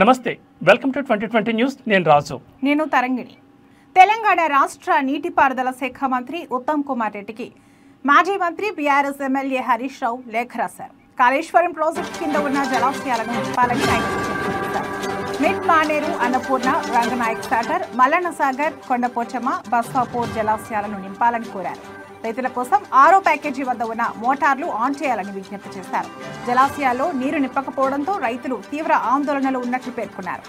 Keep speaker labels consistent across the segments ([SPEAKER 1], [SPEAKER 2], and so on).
[SPEAKER 1] నమస్తే welcome to 2020 news నేను రాజు
[SPEAKER 2] నేను తరంగిణి తెలంగాణ రాష్ట్ర నీటిపారుదల శాఖ మంత్రి ఉత్తమ్ కుమార్ రెడ్డికి మాజీ మంత్రి బీఆర్ఎస్ ఎమ్మెల్యే హరీష్ రావు లేఖ రాశారు. కాళేశ్వరం ప్రాజెక్టు కింద ఉన్న జలాశయాలను నింపాలని ఆయన సూచించారు. మిడ్ మానేరు, అన్నపూర్ణ, రంగనాయక్ సాగర్, మల్లన్న సాగర్, కొండపోచమ్మ, బస్వాపూర్ జలాశయాలను నింపాలని కోరారు. రైతుల కోసం 6వ ప్యాకేజీ వద్ద ఉన్న మోటార్లు ఆన్ చేయాలని విజ్ఞప్తి చేశారు. జలాశయాల్లో నీరు నింపకపోవడంతో రైతులు తీవ్ర ఆందోళనలో ఉన్నట్లు పేర్కొన్నారు.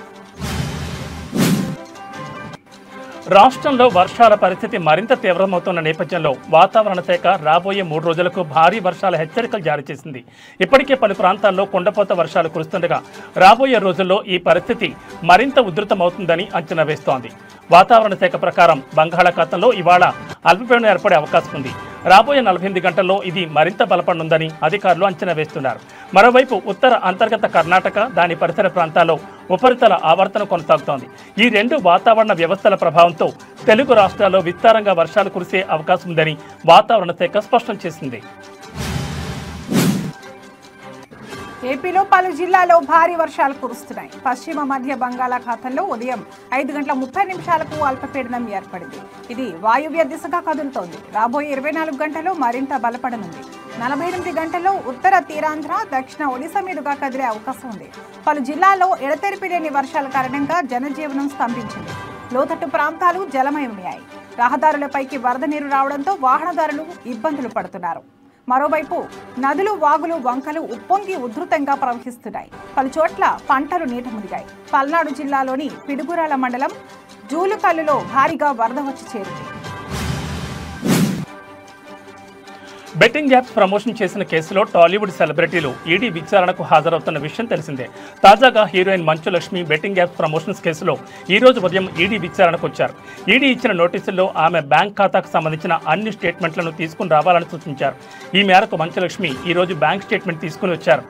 [SPEAKER 1] రాష్ట్రంలో వర్షాల పరిస్థితి మరింత తీవ్రమవుతున్న నేపథ్యంలో వాతావరణ శాఖ రాబోయే 3 రోజులకు భారీ వర్షాల హెచ్చరికలు జారీ చేసింది. ఇప్పటికే పలు ప్రాంతాల్లో కుండపోత వర్షాలు కురుస్తుండగా రాబోయే రోజుల్లో ఈ పరిస్థితి మరింత ఉధృతమవుతుందని అంచనా వేస్తోంది. వాతావరణ శాఖ ప్రకారం బంగాళాఖాతంలో ఇవాళ అల్పపీడనం ఏర్పడే అవకాశం ఉంది. రాబోయే 48 గంటల్లో ఇది మరింత బలపడనుందని అధికారులు అంచనా వేస్తున్నారు. మరోవైపు ఉత్తర అంతర్గత కర్ణాటక, దాని పరిసర ప్రాంతాల్లో ఉపరితల ఆవర్తనం కొనసాగుతోంది. ఈ 2 వాతావరణ వ్యవస్థల ప్రభావంతో తెలుగు రాష్ట్రాల్లో విస్తారంగా వర్షాలు కురిసే అవకాశం ఉందని వాతావరణ శాఖ స్పష్టం చేసింది.
[SPEAKER 2] ఏపీలో పలు జిల్లాల్లో భారీ వర్షాలు కురుస్తున్నాయి. పశ్చిమ మధ్య బంగాళాఖాతంలో ఉదయం 5:30 అల్పపీడనం ఏర్పడింది. ఇది వాయువ్య దిశగా కదులుతోంది. రాబోయే 24 గంటల్లో మరింత బలపడనుంది. 48 గంటల్లో ఉత్తర తీరాంధ్ర, దక్షిణ ఒడిశా మీదుగా కదిలే అవకాశం ఉంది. పలు జిల్లాల్లో ఎడతెరిపి లేని వర్షాల కారణంగా జనజీవనం స్తంభించింది. లోతట్టు ప్రాంతాలు జలమయమయ్యాయి. రహదారులపైకి వరద నీరు రావడంతో వాహనదారులు ఇబ్బందులు పడుతున్నారు. మరోవైపు నదులు, వాగులు, వంకలు ఉప్పొంగి ఉధృతంగా ప్రవహిస్తున్నాయి. పలు చోట్ల పంటలు నీట మునిగాయి. పల్నాడు జిల్లాలోని పిడుగురాల మండలం జూలుకల్లులో భారీగా వరద వచ్చి చేరింది.
[SPEAKER 1] బెట్టింగ్ యాప్స్ ప్రమోషన్ చేసిన కేసులో టాలీవుడ్ సెలబ్రిటీలు ఈడీ విచారణకు హాజరవుతున్న విషయం తెలిసిందే. తాజాగా heroine Manchu Lakshmi betting apps promotions కేసులో ఈ రోజు ఉదయం ఈడీ విచారణకు వచ్చారు. ఈడీ ఇచ్చిన నోటీసుల్లో ఆమె బ్యాంక్ ఖాతాకు సంబంధించిన అన్ని స్టేట్మెంట్లను తీసుకుని రావాలని సూచించారు. ఈ మేరకు మంచు లక్ష్మి ఈ రోజు బ్యాంక్ స్టేట్మెంట్ తీసుకుని వచ్చారు.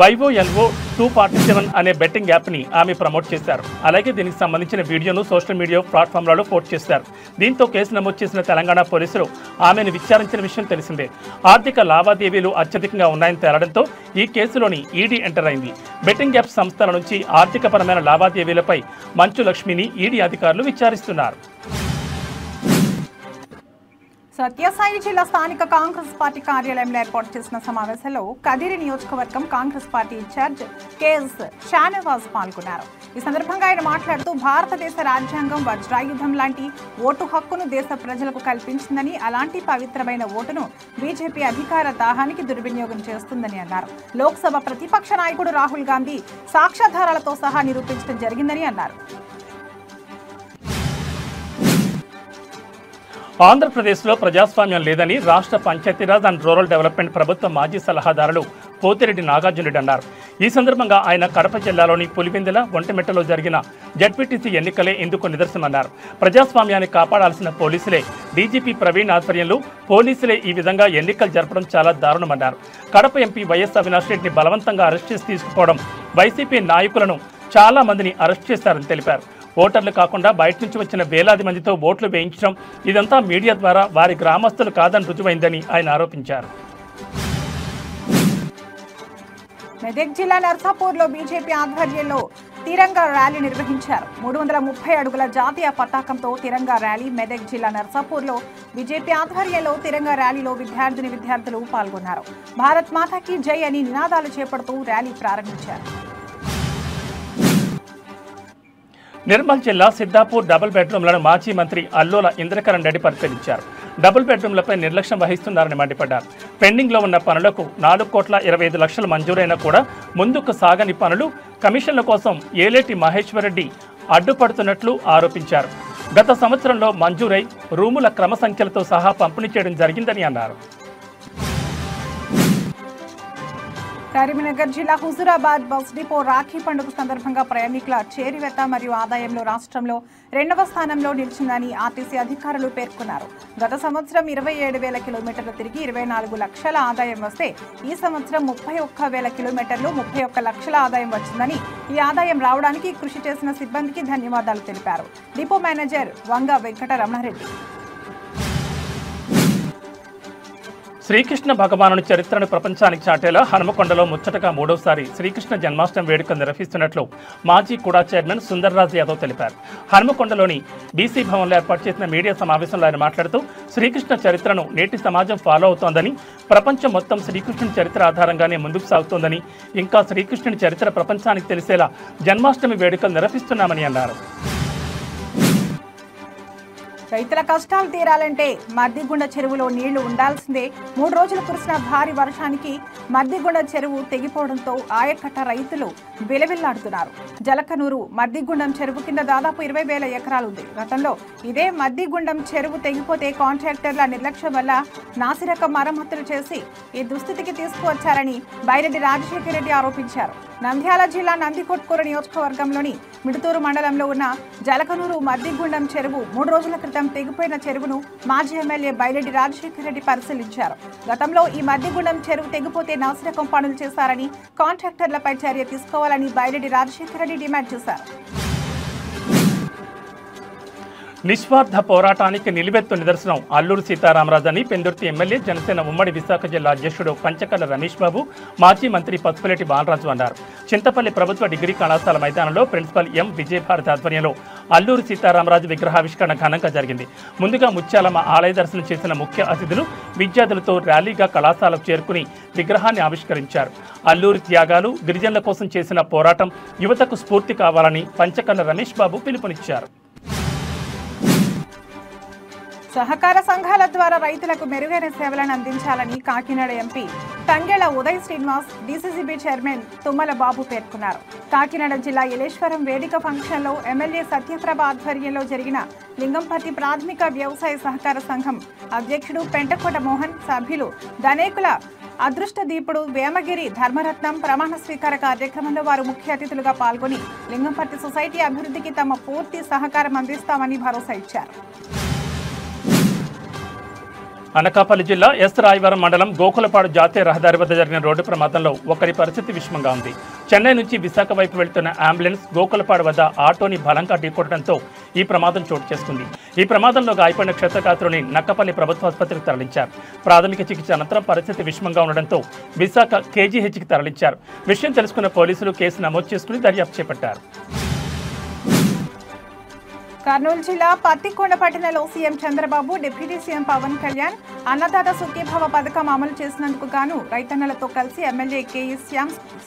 [SPEAKER 1] YOLO 247 అనే బెట్టింగ్ యాప్ని ఆమె ప్రమోట్ చేశారు. అలాగే దీనికి సంబంధించిన వీడియోను సోషల్ మీడియా ప్లాట్ఫామ్లలో పోస్ట్ చేశారు. దీంతో కేసు నమోదు చేసిన తెలంగాణ పోలీసులు ఆమెను విచారించిన విషయం తెలిసిందే. ఆర్థిక లావాదేవీలు అత్యధికంగా ఉన్నాయని తేలడంతో ఈ కేసులోని ఈడీ ఎంటర్ అయింది. బెట్టింగ్ యాప్ సంస్థల నుంచి ఆర్థికపరమైన లావాదేవీలపై మంచు లక్ష్మిని ఈడీ అధికారులు విచారిస్తున్నారు.
[SPEAKER 2] సత్యసాయి జిల్లా స్థానిక కాంగ్రెస్ పార్టీ కార్యాలయంలో ఏర్పాటు చేసిన సమావేశంలో కదిరి నియోజకవర్గం Congress party incharge K S Shahnawaz పాల్గొన్నారు. ఈ సందర్భంగా ఆయన మాట్లాడుతూ భారతదేశ రాజ్యాంగం వజ్రాయుధం లాంటి ఓటు హక్కును దేశ ప్రజలకు కల్పించిందని, అలాంటి పవిత్రమైన ఓటును బీజేపీ అధికార దాహానికి దుర్వినియోగం చేస్తుందని అన్నారు. లోక్సభ ప్రతిపక్ష నాయకుడు రాహుల్ గాంధీ సాక్ష్యాధారాలతో సహా నిరూపించడం జరిగిందని అన్నారు.
[SPEAKER 1] ఆంధ్రప్రదేశ్లో ప్రజాస్వామ్యం లేదని రాష్ట్ర పంచాయతీరాజ్ అండ్ రూరల్ డెవలప్మెంట్ ప్రభుత్వ మాజీ సలహాదారులు పోతిరెడ్డి నాగార్జునరెడ్డి అన్నారు. ఈ సందర్భంగా ఆయన కడప జిల్లాలోని పులివెందుల, ఒంటిమిట్టలో జరిగిన జడ్పీటీసీ ఎన్నికలే ఇందుకు నిదర్శనమన్నారు. ప్రజాస్వామ్యాన్ని కాపాడాల్సిన పోలీసులే, డీజీపీ ప్రవీణ్ ఆధ్వర్యంలో పోలీసులే ఈ విధంగా ఎన్నికలు జరపడం చాలా దారుణమన్నారు. కడప ఎంపీ వైఎస్ అవినాష్ రెడ్డిని బలవంతంగా అరెస్ట్ చేసి తీసుకుపోవడం, వైసీపీ నాయకులను చాలా మందిని అరెస్ట్ చేశారని తెలిపారు. ఓటర్లు కాకుండా బయట నుంచి వచ్చిన వేలాది మందితో ఓట్లు వేయించడం, ఇదంతా మీడియా ద్వారా వారి గ్రామస్తులు కాదని రుజువైందని ఆయన ఆరోపించారు.
[SPEAKER 2] మెదక్ జిల్లా నర్సాపూర్లో బీజేపీ ఆధ్వర్యంలో తిరంగా ర్యాలీ నిర్వహించారు. 330 అడుగుల జాతీయ పతాకంతో తిరంగా ర్యాలీ. మెదక్ జిల్లా నర్సాపూర్లో బీజేపీ ఆధ్వర్యంలో తిరంగా ర్యాలీలో విద్యార్థులు పాల్గొన్నారు. భారత్ మాతాకి జై అని నినాదాలు చేపడుతూ ర్యాలీ ప్రారంభించారు.
[SPEAKER 1] నిర్మల్ జిల్లా సిద్దాపూర్ డబుల్ బెడ్రూమ్లను మాజీ మంత్రి అల్లోల ఇంద్రకరణ్ రెడ్డి పరిశీలించారు. డబుల్ బెడ్రూమ్లపై నిర్లక్ష్యం వహిస్తున్నారని మండిపడ్డారు. పెండింగ్లో ఉన్న పనులకు 4,25,00,000 మంజూరైనా కూడా ముందుకు సాగని పనులు, కమిషన్ల కోసం ఏలేటి మహేశ్వరరెడ్డి అడ్డుపడుతున్నట్లు ఆరోపించారు. గత సంవత్సరంలో మంజూరై రూముల క్రమ సంఖ్యలతో సహా పంపిణీ చేయడం జరిగిందని అన్నారు.
[SPEAKER 2] కరీంనగర్ జిల్లా హుజూరాబాద్ బస్ డిపో రాఖీ పండుగ సందర్భంగా ప్రయాణికుల చేరివేత మరియు ఆదాయంలో రాష్ట్రంలో 2వ స్థానంలో నిలిచిందని ఆర్టీసీ అధికారులు పేర్కొన్నారు. గత సంవత్సరం 27,000 కిలోమీటర్లు తిరిగి 24 లక్షల ఆదాయం వస్తే ఈ సంవత్సరం 31,000 కిలోమీటర్లు 31 లక్షల ఆదాయం వచ్చిందని, ఈ ఆదాయం రావడానికి కృషి చేసిన సిబ్బందికి ధన్యవాదాలు తెలిపారు డిపో మేనేజర్ వంగ వెంకట రమణారెడ్డి.
[SPEAKER 1] శ్రీకృష్ణ భగవానుని చరిత్రను ప్రపంచానికి చాటేలా హనుమకొండలో ముచ్చటగా మూడోసారి శ్రీకృష్ణ జన్మాష్టమి వేడుకలు నిర్వహిస్తున్నట్లు మాజీ కుడా చైర్మన్ సుందర్రాజ్ యాదవ్ తెలిపారు. హనుమకొండలోని బీసీ భవన్లో ఏర్పాటు చేసిన మీడియా సమావేశంలో ఆయన మాట్లాడుతూ శ్రీకృష్ణ చరిత్రను నేటి సమాజం ఫాలో అవుతోందని, ప్రపంచం మొత్తం శ్రీకృష్ణుని చరిత్ర ఆధారంగానే ముందుకు సాగుతోందని, ఇంకా శ్రీకృష్ణుని చరిత్ర ప్రపంచానికి తెలిసేలా జన్మాష్టమి వేడుకలు నిర్వహిస్తున్నామని అన్నారు.
[SPEAKER 2] రైతుల కష్టాలు తీరాలంటే మద్దిగుండ చెరువులో నీళ్లు ఉండాల్సిందే. 3 రోజులు కురిసిన భారీ వర్షానికి మద్దిగుండ చెరువు తెగిపోవడంతో ఆయకట్ట రైతులు విలవిల్లాడుతున్నారు. జలకనూరు మద్దిగుండం చెరువు కింద దాదాపు 20,000 ఎకరాలు ఉంది. గతంలో ఇదే మద్దిగుండం చెరువు తెగిపోతే కాంట్రాక్టర్ల నిర్లక్ష్యం వల్ల నాసిరకం మరమ్మతులు చేసి ఈ దుస్థితికి తీసుకువచ్చారని బైరెడ్డి రాజశేఖర రెడ్డి ఆరోపించారు. నంద్యాల జిల్లా నందికొట్కూరు నియోజకవర్గంలోని మిడుతూరు మండలంలో ఉన్న జలకనూరు మద్దిగుండం చెరువు 3 రోజుల క్రితం తెగిపోయిన చెరువును మాజీ ఎమ్మెల్యే బైరెడ్డి రాజశేఖర రెడ్డి పరిశీలించారు. గతంలో ఈ మద్దిగుండం చెరువు తెగిపోతే నాసిరకం పనులు చేశారని, కాంట్రాక్టర్లపై చర్య తీసుకోవాలని బైరెడ్డి రాజశేఖర రెడ్డి డిమాండ్ చేశారు.
[SPEAKER 1] నిస్వార్థ పోరాటానికి నిలువెత్తు నిదర్శనం అల్లూరు సీతారామరాజు అని పెందుర్తి ఎమ్మెల్యే జనసేన ఉమ్మడి విశాఖ జిల్లా అధ్యక్షుడు పంచకర్ల రమేష్ బాబు, మాజీ మంత్రి పసుపులేటి బాలరాజు అన్నారు. చింతపల్లి ప్రభుత్వ డిగ్రీ కళాశాల మైదానంలో ప్రిన్సిపల్ ఎం విజయభారతి ఆధ్వర్యంలో అల్లూరు సీతారామరాజు విగ్రహావిష్కరణ ఘనంగా జరిగింది. ముందుగా ముత్యాలమ్మ ఆలయ దర్శనం చేసిన ముఖ్య అతిథులు విద్యార్థులతో ర్యాలీగా కళాశాలకు చేరుకుని విగ్రహాన్ని ఆవిష్కరించారు. అల్లూరి త్యాగాలు, గిరిజనుల కోసం చేసిన పోరాటం యువతకు స్ఫూర్తి కావాలని పంచకర్ల రమేష్ బాబు పిలుపునిచ్చారు.
[SPEAKER 2] సహకార సంఘాల ద్వారా రైతులకు మెరుగైన సేవలను అందించాలని Kakinada MP Tangella Uday Srinivas, DCCB chairman Tummala Babu పేర్కొన్నారు. కాకినాడ జిల్లా యలేశ్వరం వేదిక ఫంక్షన్లో ఎమ్మెల్యే సత్యప్రభ ఆధ్వర్యంలో జరిగిన లింగంపర్తి ప్రాథమిక వ్యవసాయ సహకార సంఘం అధ్యక్షుడు పెంటకోట మోహన్, సభ్యులు ధనేకుల అదృష్ట దీపుడు వేమగిరి ధర్మరత్నం ప్రమాణ స్వీకార కార్యక్రమంలో వారు ముఖ్య అతిథులుగా పాల్గొని లింగంపర్తి సొసైటీ అభివృద్ధికి తమ పూర్తి సహకారం అందిస్తామని భరోసా ఇచ్చారు.
[SPEAKER 1] అనకాపల్లి జిల్లా ఎస్ రాయవరం మండలం గోకులపాడు జాతీయ రహదారి వద్ద జరిగిన రోడ్డు ప్రమాదంలో ఒకరి పరిస్థితి విషమంగా ఉంది. చెన్నై నుంచి విశాఖ వైపు వెళ్తున్న అంబులెన్స్ గోకులపాడు వద్ద ఆటోని బలంగా ఢీకొట్టడంతో ఈ ప్రమాదం చోటు చేసుకుంది. ఈ ప్రమాదంలో గాయపడిన క్షతగాత్రుని నక్కపల్లి ప్రభుత్వ ఆసుపత్రికి తరలించారు. ప్రాథమిక చికిత్స అనంతరం పరిస్థితి విషమంగా ఉండడంతో విశాఖ కేజీహెచ్కి తరలించారు. విషయం తెలుసుకున్న పోలీసులు కేసు నమోదు చేసుకుని దర్యాప్తు చేపట్టారు.
[SPEAKER 2] కర్నూలు జిల్లా పత్తికొండ పట్టణంలో CM Chandrababu, deputy CM Pawan Kalyan Annadata Sukhibhava పథకం అమలు చేసినందుకు గాను రైతన్నలతో కలిసి ఎమ్మెల్యే కేఈ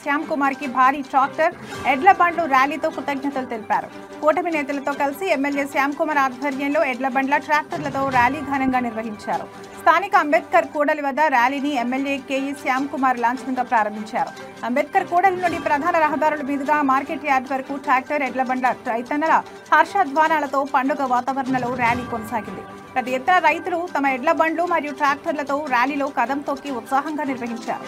[SPEAKER 2] శ్యామ్ కుమార్ కి భారీ ట్రాక్టర్, ఎడ్ల బండ్లు ర్యాలీతో కృతజ్ఞతలు తెలిపారు. కూటమి నేతలతో కలిసి ఎమ్మెల్యే శ్యామ్ కుమార్ ఆధ్వర్యంలో ఎడ్ల బండ్ల, ట్రాక్టర్లతో ర్యాలీ ఘనంగా నిర్వహించారు. స్థానిక అంబేద్కర్ కూడలి వద్ద ర్యాలీని ఎమ్మెల్యే కేఈ శ్యామ్ కుమార్ లాంఛనంగా ప్రారంభించారు. అంబేద్కర్ కూడలి నుండి ప్రధాన రహదారుల మీదుగా మార్కెట్ యార్డ్ వరకు ట్రాక్టర్, ఎడ్ల బండ్ల, రైతన్నల హర్షధ్వానాలతో పండుగ వాతావరణంలో ర్యాలీ కొనసాగింది. పెద్ద ఎత్తున రైతులు తమ ఎడ్ల బండ్లు మరియు ట్రాక్టర్లతో ర్యాలీలో కదం తొక్కి ఉత్సాహంగా నిర్వహించారు.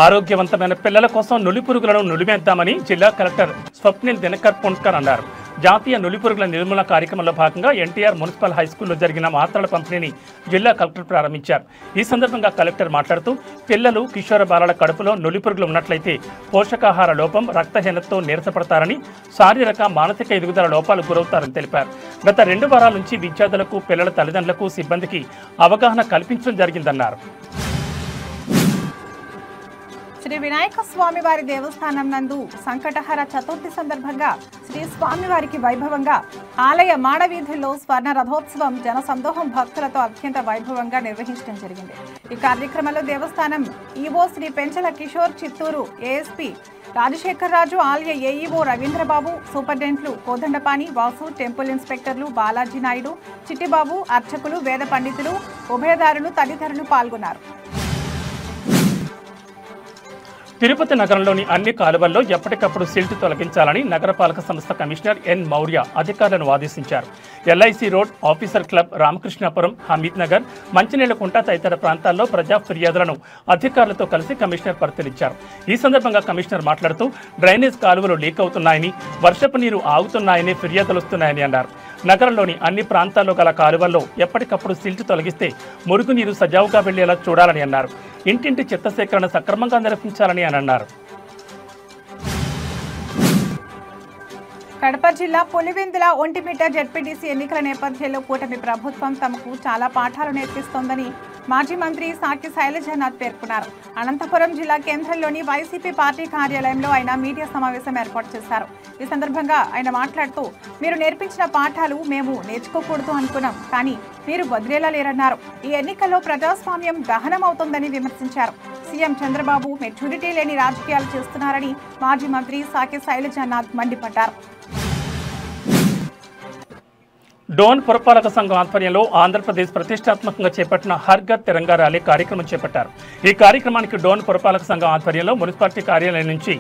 [SPEAKER 1] ఆరోగ్యవంతమైన పిల్లల కోసం నులిపురుగులను నులిమేద్దామని జిల్లా కలెక్టర్ స్వప్నిల్ దినకర్ పుంట్కర్ అన్నారు. జాతీయ నులిపురుగుల నిర్మూలన కార్యక్రమంలో భాగంగా ఎన్టీఆర్ మున్సిపల్ హైస్కూల్లో జరిగిన మాత్రల పంపిణీని జిల్లా కలెక్టర్ ప్రారంభించారు. ఈ సందర్భంగా కలెక్టర్ మాట్లాడుతూ పిల్లలు, కిషోర బాలల కడుపులో నులిపురుగులు ఉన్నట్లయితే పోషకాహార లోపం, రక్తహీనతతో నీరసపడతారని, శారీరక, మానసిక ఎదుగుదల లోపాలు గురవుతారని తెలిపారు. గత 2 వారాల నుంచి విద్యార్థులకు, పిల్లల తల్లిదండ్రులకు, సిబ్బందికి అవగాహన కల్పించడం జరిగిందన్నారు.
[SPEAKER 2] శ్రీ వినాయక స్వామివారి దేవస్థానం నందు సంకటహర చతుర్థి సందర్భంగా శ్రీ స్వామివారికి వైభవంగా ఆలయ మాడవీధుల్లో స్వర్ణ రథోత్సవం జనసందోహం భక్తులతో అత్యంత వైభవంగా నిర్వహించడం జరిగింది. ఈ కార్యక్రమంలో దేవస్థానం ఈవో శ్రీ పెంచల కిషోర్, చిత్తూరు ఏఎస్పీ రాజశేఖర్ రాజు, ఆలయ ఏఈఓ రవీంద్రబాబు, సూపరింటెండెంట్లు కోదండపాణి, వాసు, టెంపుల్ ఇన్స్పెక్టర్లు బాలాజీ నాయుడు, చిట్టిబాబు, అర్చకులు, వేద పండితులు, ఉభయదారులు తదితరులు పాల్గొన్నారు.
[SPEAKER 1] తిరుపతి నగరంలోని అన్ని కాలువల్లో ఎప్పటికప్పుడు సిల్ట్ తొలగించాలని నగరపాలక సంస్థ కమిషనర్ ఎన్ మౌర్య అధికారులను ఆదేశించారు. LIC road, officer club, Ramakrishnapuram, Hameed Nagar, Manchineellakunta తదితర ప్రాంతాల్లో ప్రజా ఫిర్యాదులను అధికారులతో కలిసి కమిషనర్ పరిశీలించారు. ఈ సందర్భంగా కమిషనర్ మాట్లాడుతూ డ్రైనేజ్ కాలువలు లీక్ అవుతున్నాయని, వర్షపు నీరు ఆగుతున్నాయని ఫిర్యాదులు వస్తున్నాయని అన్నారు. నగరంలోని అన్ని ప్రాంతాల్లో గల కాలువల్లో ఎప్పటికప్పుడు సిల్ట్ తొలగిస్తే మురుగునీరు సజావుగా వెళ్లేలా చూడాలని అన్నారు. ఇంటింటి చెత్త సేకరణ సక్రమంగా నిర్వహించాలని అని అన్నారు.
[SPEAKER 2] కడప జిల్లా పులివెందుల ఒంటిమిట్ట జెడ్పీటీసీ ఎన్నికల నేపథ్యంలో కూటమి ప్రభుత్వం తమకు చాలా పాఠాలు నేర్పిస్తోందని మాజీ మంత్రి సాకి శైలజనాథ్ పేర్కొన్నారు. అనంతపురం జిల్లా కేంద్రంలోని వైసీపీ పార్టీ కార్యాలయంలో ఆయన మీడియా సమావేశం ఏర్పాటు చేశారు. ఈ సందర్భంగా ఆయన మాట్లాడుతూ, మీరు నేర్పించిన పాఠాలు మేము నేర్చుకోకూడదు అనుకున్నాం, కానీ మీరు వదిలేలా లేరన్నారు. ఈ ఎన్నికల్లో ప్రజాస్వామ్యం దహనం అవుతోందని విమర్శించారు. సీఎం చంద్రబాబు మెచ్యూరిటీ లేని రాజకీయాలు చేస్తున్నారని మాజీ మంత్రి సాకి శైలజనాథ్ మండిపడ్డారు.
[SPEAKER 1] డోన్ పురపాలక సంఘం ఆధ్వర్యంలో ఆంధ్రప్రదేశ్ ప్రతిష్టాత్మకంగా చేపట్టిన హర్ ఘర్ తిరంగా ర్యాలీ కార్యక్రమం చేపట్టారు. ఈ కార్యక్రమానికి డోన్ పురపాలక సంఘం ఆధ్వర్యంలో మున్సిపాలిటీ కార్యాలయం నుంచి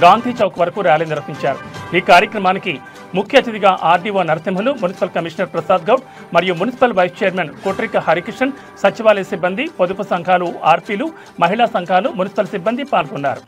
[SPEAKER 1] గాంధీ చౌక్ వరకు ర్యాలీ నిర్వహించారు. ఈ కార్యక్రమానికి ముఖ్య అతిథిగా RDO Narasimhulu, municipal commissioner Prasad Goud మరియు మున్సిపల్ వైస్ చైర్మన్ కోట్రిక హరికిషన్, సచివాలయ సిబ్బంది, పొదుపు సంఘాలు, ఆర్పీలు, మహిళా సంఘాలు, మున్సిపల్ సిబ్బంది పాల్గొన్నారు.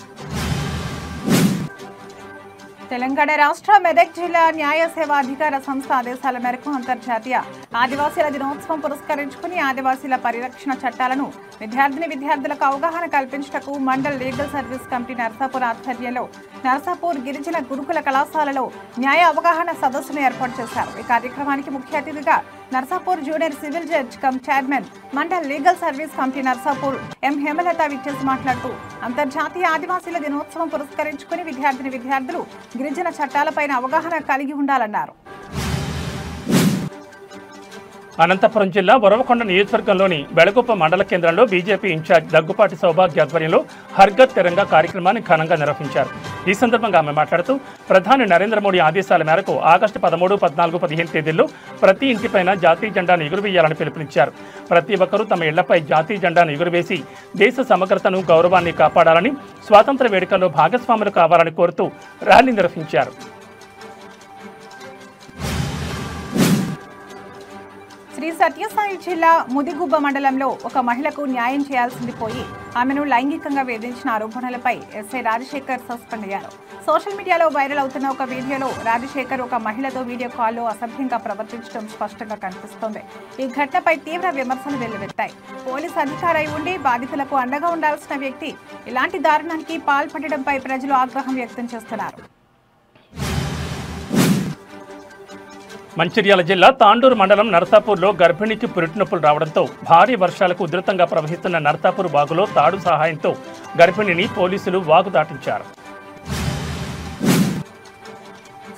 [SPEAKER 2] తెలంగాణ రాష్ట్ర మెదక్ జిల్లా న్యాయ సేవా అధికార సంస్థ ఆదేశాల మేరకు అంతర్జాతీయ ఆదివాసీల దినోత్సవం పురస్కరించుకుని ఆదివాసీల పరిరక్షణ చట్టాలను విద్యార్థులకు అవగాహన కల్పించటకు Mandal legal service committee Narsapur ఆధ్వర్యంలో నర్సాపూర్ గిరిజన గురుకుల కళాశాలలో న్యాయ అవగాహన సదస్సును ఏర్పాటు చేశారు. ఈ కార్యక్రమానికి ముఖ్య అతిథిగా Narsapur junior civil judge cum chairman Mandal legal service committee Narsapur M Hemalatha విచ్చేసి మాట్లాడుతూ, అంతర్జాతీయ ఆదివాసీల దినోత్సవం పురస్కరించుకుని విద్యార్థులు గిరిజన చట్టాలపైన అవగాహన కలిగి ఉండాలన్నారు.
[SPEAKER 1] అనంతపురం జిల్లా వరవకొండ నియోజకవర్గంలోని బెళగుప్ప మండల కేంద్రంలో బీజేపీ ఇన్ఛార్జ్ దగ్గుపాటి సౌభాగ్య ఆధ్వర్యంలో హర్ ఘర్ తిరంగా కార్యక్రమాన్ని ఘనంగా నిర్వహించారు. ఈ సందర్భంగా ఆమె మాట్లాడుతూ, ప్రధాని నరేంద్ర మోడీ ఆదేశాల మేరకు ఆగస్టు 13, 14, 15 తేదీల్లో ప్రతి ఇంటిపైన జాతీయ జెండాను ఎగురవేయాలని పిలుపునిచ్చారు. ప్రతి ఒక్కరూ తమ ఇళ్లపై జాతీయ జెండాను ఎగురవేసి దేశ సమగ్రతను, గౌరవాన్ని కాపాడాలని, స్వాతంత్ర వేడుకల్లో భాగస్వాములు కావాలని కోరుతూ ర్యాలీ నిర్వహించారు.
[SPEAKER 2] శ్రీ సత్యసాయి జిల్లా ముదిగుబ్బ మండలంలో ఒక మహిళకు న్యాయం చేయాల్సింది పోయి ఆమెను లైంగికంగా వేధించిన ఆరోపణలపై ఎస్ఐ రాజశేఖర్ సస్పెండ్ అయ్యారు. సోషల్ మీడియాలో వైరల్ అవుతున్న ఒక వీడియోలో రాజశేఖర్ ఒక మహిళతో వీడియో కాల్లో అసభ్యంగా ప్రవర్తించడం స్పష్టంగా కనిపిస్తోంది. ఈ ఘటనపై తీవ్ర విమర్శలు వెల్లువెత్తాయి. పోలీసు అధికారి ఉండి బాధితులకు అండగా ఉండాల్సిన వ్యక్తి ఇలాంటి దారుణానికి పాల్పడడంపై ప్రజలు ఆగ్రహం వ్యక్తం చేస్తున్నారు.
[SPEAKER 1] మంచిర్యాల జిల్లా తాండూరు మండలం నర్సాపూర్లో గర్భిణికి పురిటినొప్పులు రావడంతో భారీ వర్షాలకు ఉధృతంగా ప్రవహిస్తున్న నర్సాపూర్ వాగులో తాడు సహాయంతో గర్భిణిని పోలీసులు వాగు దాటించారు.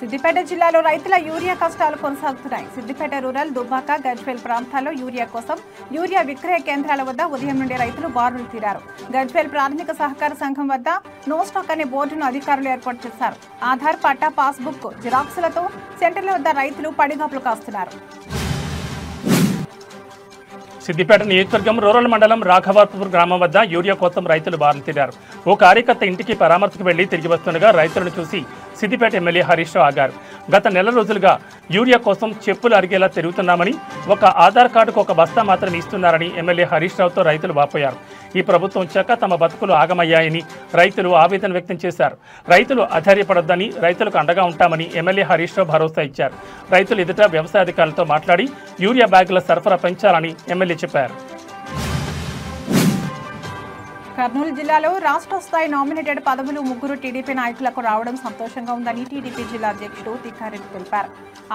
[SPEAKER 2] సిద్దిపేట జిల్లాలో రైతుల యూరియా కష్టాలు కొనసాగుతున్నాయి. సిద్దిపేట రూరల్, దుబ్బాక, గజ్వేల్ ప్రాంతాల్లో యూరియా కోసం యూరియా విక్రయ కేంద్రాల వద్ద ఉదయం నుండి రైతులు బారులు తీరారు. గజ్వేల్ ప్రాథమిక సహకార సంఘం వద్ద నో స్టాక్ అనే బోర్డును అధికారులు ఏర్పాటు చేశారు. ఆధార్, పట్టా, పాస్బుక్ జిరాక్సులతో సెంటర్ల వద్ద రైతులు పడిగాపులు కాస్తున్నారు.
[SPEAKER 1] సిద్దిపేట నియోజకవర్గం రూరల్ మండలం రాఘవాపూర్ గ్రామం వద్ద యూరియా కోసం రైతులు బారులు తీరారు. ఓ కార్యకర్త ఇంటికి పరామర్శకు వెళ్లి తిరిగి వస్తుండగా రైతులను చూసి సిద్దిపేట ఎమ్మెల్యే హరీష్ రావు ఆగారు. గత నెల రోజులుగా యూరియా కోసం చెప్పులు అరిగేలా తిరుగుతున్నామని, ఒక ఆధార్ కార్డుకు ఒక బస్తా మాత్రం ఇస్తున్నారని ఎమ్మెల్యే హరీష్ రావుతో రైతులు వాపోయారు. ఈ ప్రభుత్వం వచ్చాక తమ బతుకులు ఆగమయ్యాయని రైతులు ఆవేదన వ్యక్తం చేశారు. రైతులు అధైర్యపడొద్దని, రైతులకు అండగా ఉంటామని ఎమ్మెల్యే హరీష్ రావు భరోసా ఇచ్చారు. రైతులు ఎదుట వ్యవసాయ అధికారులతో మాట్లాడి యూరియా బ్యాగుల సరఫరా పెంచాలని ఎమ్మెల్యే చెప్పారు.
[SPEAKER 2] కర్నూలు జిల్లాలో రాష్ట్ర స్థాయి నామినేటెడ్ పదవులు 3 టీడీపీ నాయకులకు రావడం సంతోషంగా ఉందని టీడీపీ జిల్లా అధ్యక్షుడు తిక్కారెడ్డి తెలిపారు.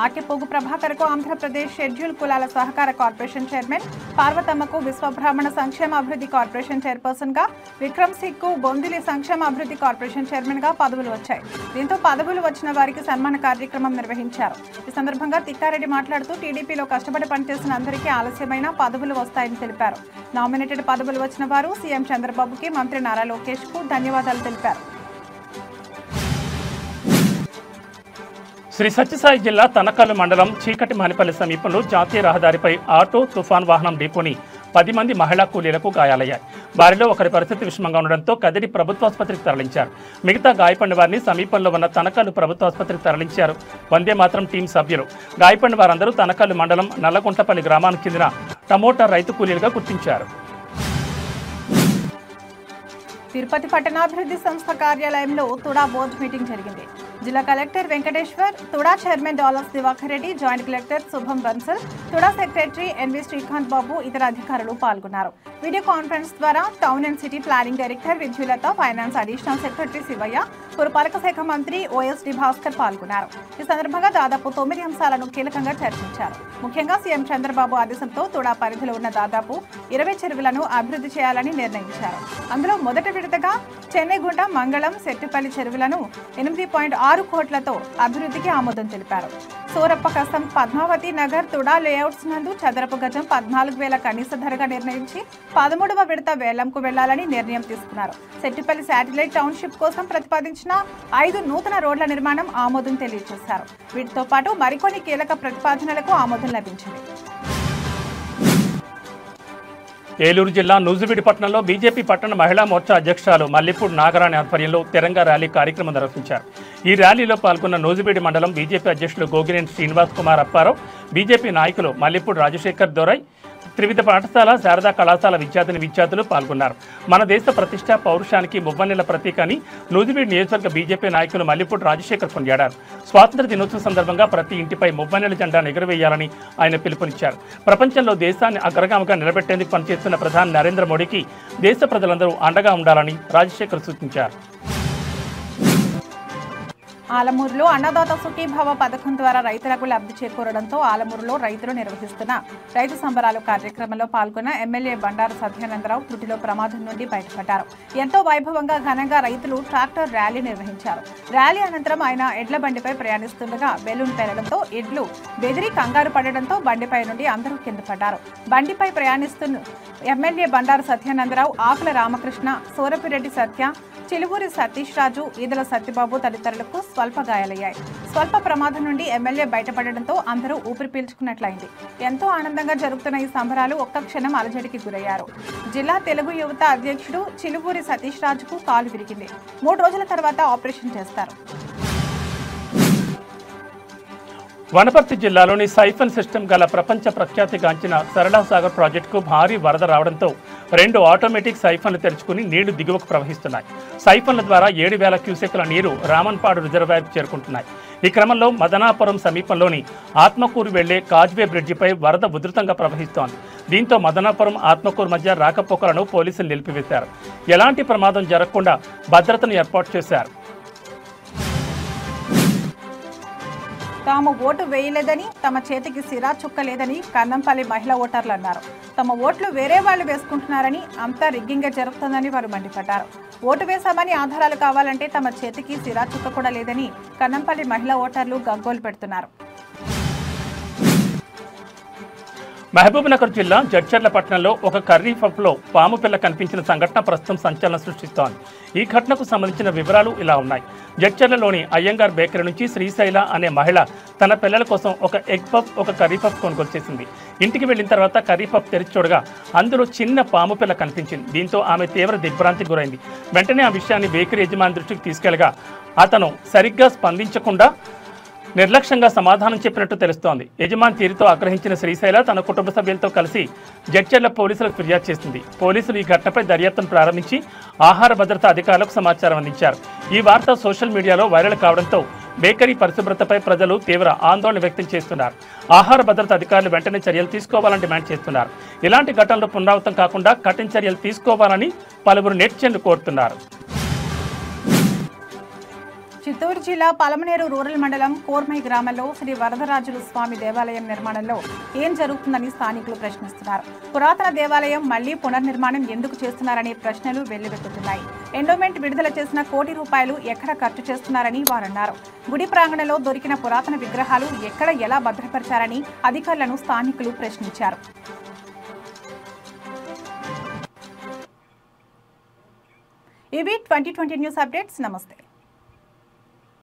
[SPEAKER 2] ఆర్కెపోగు ప్రభాకర్కు ఆంధ్రప్రదేశ్ షెడ్యూల్ కులాల సహకార కార్పొరేషన్ చైర్మన్, పార్వతమ్మకు విశ్వబ్రాహ్మణ సంక్షేమ అభివృద్ధి కార్పొరేషన్ చైర్పర్సన్ గా, విక్రమ్ సింగ్కు బొందిలి సంక్షేమ అభివృద్ధి కార్పొరేషన్ చైర్మన్ గా పదవులు వచ్చాయి. దీంతో పదవులు వచ్చిన వారికి సన్మాన కార్యక్రమం నిర్వహించారు. ఈ సందర్భంగా తిక్కారెడ్డి మాట్లాడుతూ, టీడీపీలో కష్టపడి పనిచేసిన అందరికీ ఆలస్యమైన పదవులు వస్తాయని తెలిపారు. నామినేటెడ్ పదవులు వచ్చిన వారు సీఎం చంద్రబాబు, మంత్రి నారా లోకేష్ కు ధన్యవాదాలు తెలిపారు.
[SPEAKER 1] శ్రీ సత్యసాయి జిల్లా తనకల్లు మండలం చీకటి మహనిపల్లి సమీపంలో జాతీయ రహదారిపై ఆటో, తుఫాన్ వాహనం ఢీకొని 10 మంది మహిళా కూలీలకు గాయాలయ్యాయి. వారిలో ఒకరి పరిస్థితి విషమంగా ఉండడంతో కదిరి ప్రభుత్వాసుపత్రికి తరలించారు. మిగతా గాయపడిన వారిని సమీపంలో ఉన్న తనకల్లు ప్రభుత్వాసుపత్రికి తరలించారు వందే మాత్రం టీం సభ్యులు. గాయపడిన వారందరూ తనకల్లు మండలం నల్లగుంటపల్లి గ్రామానికి చెందిన టమోటా రైతు కూలీలుగా గుర్తించారు.
[SPEAKER 2] తిరుపతి పట్టణాభివృద్ధి సంస్థ కార్యాలయంలో తుడా బోర్డు మీటింగ్ జరిగింది. జిల్లా collector Venkateshwar, TUDA chairman dollars Diwakar Reddy, joint collector Shubham Bansal, TUDA secretary NV Srikanth Babu ఇతర అధికారులు పాల్గొన్నారు. వీడియో కాన్ఫరెన్స్ ద్వారా town and city planning director Vidyulatha, finance additional secretary Shivaiah, పురపాలక శాఖ మంత్రి ఓఎస్డి భాస్కర్ పాల్గొన్నారు. ఈ సందర్భంగా దాదాపు 9 అంశాలను కీలకంగా చర్చించారు. ముఖ్యంగా సీఎం చంద్రబాబు ఆదేశంతో తుడా పరిధిలో ఉన్న దాదాపు 20 చెరువులను అభివృద్ధి చేయాలని నిర్ణయించారు. అందులో మొదటి విడతగా చెన్నైగుంట, మంగళం, సెట్టిపల్లి చెరువులను 8.6 కోట్లతో అభివృద్ధికి ఆమోదం తెలిపారు. సూరప్ప కసం, పద్మావతి నగర్, తుడా లేఅవుట్స్ నందు చదరపు గజం 14,000 కనీస ధరగా నిర్ణయించి 13వ విడత వేలంకు వెళ్లాలని నిర్ణయం తీసుకున్నారు. సెట్టిపల్లి శాటిలైట్ టౌన్షిప్ కోసం ప్రతిపాదించిన 5 నూతన రోడ్ల నిర్మాణం ఆమోదం తెలియజేశారు. వీటితో పాటు మరికొన్ని కీలక ప్రతిపాదనలకు ఆమోదం లభించింది.
[SPEAKER 1] ఏలూరు జిల్లా నూజివీడు పట్టణంలో బీజేపీ పట్టణ మహిళా మోర్చా అధ్యక్షురాలు మల్లిపూడి నాగరాణి ఆధ్వర్యంలో తిరంగా ర్యాలీ కార్యక్రమం నిర్వహించారు. ఈ ర్యాలీలో పాల్గొన్న నూజివీడు మండలం బీజేపీ అధ్యక్షులు గోగినేని శ్రీనివాస్ కుమార్ అప్పారావు, బీజేపీ నాయకులు మల్లిపూడి రాజశేఖర్ దొరై, త్రివిధ పాఠశాల, శారదా కళాశాల విద్యార్థులు పాల్గొన్నారు. మన దేశ ప్రతిష్ట, పౌరుషానికి మువ్వన్నెల ప్రతీక అని నూజివీడు నియోజకవర్గ బీజేపీ నాయకులు మల్లిపూడి రాజశేఖర్ కొనియాడారు. స్వాతంత్ర దినోత్సవం సందర్భంగా ప్రతి ఇంటిపై మువ్వన్నెల జెండాను ఎగురవేయాలని ఆయన పిలుపునిచ్చారు. ప్రపంచంలో దేశాన్ని అగ్రగామిగా నిలబెట్టేందుకు పనిచేస్తున్న ప్రధాని నరేంద్ర మోడీకి దేశ ప్రజలందరూ అండగా ఉండాలని రాజశేఖర్ సూచించారు.
[SPEAKER 2] ఆలమూరులో అన్నదాత సుఖీభావ పథకం ద్వారా రైతులకు లబ్ధి చేకూరడంతో ఆలమూరులో రైతులు నిర్వహిస్తున్న రైతు సంబరాలు కార్యక్రమంలో పాల్గొన్న ఎమ్మెల్యే బండారు సత్యానందరావు త్రుటిలో ప్రమాదం నుండి బయటపడ్డారు. ఎంతో వైభవంగా ఘనంగా రైతులు ట్రాక్టర్ ర్యాలీ నిర్వహించారు. ర్యాలీ అనంతరం ఆయన ఎడ్ల బండిపై ప్రయాణిస్తుండగా బెలూన్ పేలడంతో ఎడ్లు బెదిరి కంగారు పడడంతో బండిపై నుండి అందరూ కింద పడ్డారు. బండిపై ప్రయాణిస్తున్న ఎమ్మెల్యే బండారు సత్యానందరావు, ఆకుల రామకృష్ణ, సూరపిరెడ్డి సత్య, చిలువూరి సతీష్ రాజు, ఈదల సత్యబాబు తదితరులకు స్వల్ప గాయాలయ్యాయి. స్వల్ప ప్రమాదం నుండి ఎమ్మెల్యే బయటపడడంతో అందరూ ఊపిరి పీల్చుకున్నట్లయింది. ఎంతో ఆనందంగా జరుగుతున్న ఈ సంబరాలు ఒక్క క్షణం అలజడికి గురయ్యారు. జిల్లా తెలుగు యువత అధ్యక్షుడు చిలువూరి సతీష్ రాజుకు కాలు విరిగింది. 3 రోజుల తర్వాత ఆపరేషన్ చేస్తారు.
[SPEAKER 1] వనపర్తి జిల్లాలోని సైఫన్ సిస్టమ్ గల ప్రపంచ ప్రఖ్యాతిగాంచిన సరళా సాగర్ ప్రాజెక్టుకు భారీ వరద రావడంతో 2 ఆటోమేటిక్ సైఫన్లు తెరుచుకుని నీళ్లు దిగువకు ప్రవహిస్తున్నాయి. సైఫన్ల ద్వారా 7,000 క్యూసెక్కుల నీరు రామన్పాడు రిజర్వాయర్కు చేరుకుంటున్నాయి. ఈ క్రమంలో మదనాపురం సమీపంలోని ఆత్మకూరు వెళ్లే కాజ్వే బ్రిడ్జిపై వరద ఉధృతంగా ప్రవహిస్తోంది. దీంతో మదనాపురం, ఆత్మకూరు మధ్య రాకపోకలను పోలీసులు నిలిపివేశారు. ఎలాంటి ప్రమాదం జరగకుండా భద్రతను ఏర్పాటు చేశారు.
[SPEAKER 2] తాము ఓటు వేయలేదని, తమ చేతికి సిరా చుక్క లేదని కన్నంపల్లి మహిళా ఓటర్లు అన్నారు. తమ ఓట్లు వేరే వాళ్ళు వేసుకుంటున్నారని, అంతా రిగ్గింగ్గా జరుగుతుందని వారు మండిపడ్డారు. ఓటు వేశామని ఆధారాలు కావాలంటే తమ చేతికి సిరా చుక్క కూడా లేదని కన్నంపల్లి మహిళా ఓటర్లు గగ్గోలు పెడుతున్నారు.
[SPEAKER 1] మహబూబ్నగర్ జిల్లా జడ్చర్ల పట్టణంలో ఒక కర్రీ పబ్లో పాము పిల్ల కనిపించిన సంఘటన ప్రస్తుతం సంచలనం సృష్టిస్తోంది. ఈ ఘటనకు సంబంధించిన వివరాలు ఇలా ఉన్నాయి. జడ్చర్లలోని అయ్యంగార్ బేకరీ నుంచి శ్రీశైల అనే మహిళ తన పిల్లల కోసం ఒక ఎగ్ పఫ్, ఒక కర్రీ పఫ్ కొనుగోలు చేసింది. ఇంటికి వెళ్లిన తర్వాత కర్రీ పఫ్ తెరిచి చూడగా అందులో చిన్న పాము పిల్ల కనిపించింది. దీంతో ఆమె తీవ్ర దిగ్భ్రాంతికి గురైంది. వెంటనే ఆ విషయాన్ని బేకరీ యజమాని దృష్టికి తీసుకెళ్లగా అతను సరిగ్గా స్పందించకుండా నిర్లక్ష్యంగా సమాధానం చెప్పినట్టు తెలుస్తోంది. యజమాని తీరుతో ఆగ్రహించిన శ్రీశైల తన కుటుంబ సభ్యులతో కలిసి జడ్చర్ల పోలీసులకు ఫిర్యాదు చేసింది. పోలీసులు ఈ ఘటనపై దర్యాప్తును ప్రారంభించి ఆహార భద్రతా అధికారులకు సమాచారం అందించారు. ఈ వార్త సోషల్ మీడియాలో వైరల్ కావడంతో బేకరీ పరిశుభ్రతపై ప్రజలు తీవ్ర ఆందోళన వ్యక్తం చేస్తున్నారు. ఆహార భద్రతా అధికారులు వెంటనే చర్యలు తీసుకోవాలని డిమాండ్ చేస్తున్నారు. ఇలాంటి ఘటనలు పునరావృతం కాకుండా కఠిన చర్యలు తీసుకోవాలని పలువురు నెటిజన్లు కోరుతున్నారు.
[SPEAKER 2] చిత్తూరు జిల్లా పలమనేరు రూరల్ మండలం కోర్మై గ్రామంలో శ్రీ వరదరాజులు స్వామి దేవాలయం నిర్మాణంలో ఏం జరుగుతుందని స్థానికులు ప్రశ్నిస్తున్నారు. పురాతన దేవాలయం మళ్లీ పునర్నిర్మాణం ఎందుకు చేస్తున్నారనే ప్రశ్నలు వెల్లువెత్తుతున్నాయి. ఎండోమెంట్ విడుదల చేసిన ₹1 కోటి ఎక్కడ ఖర్చు చేస్తున్నారని వారన్నారు. గుడి ప్రాంగణంలో దొరికిన పురాతన విగ్రహాలు ఎక్కడ ఎలా భద్రపరిచారని అధికారులను స్థానికులు ప్రశ్నించారు. ఇవి 2020 న్యూస్ అప్డేట్స్. నమస్తే.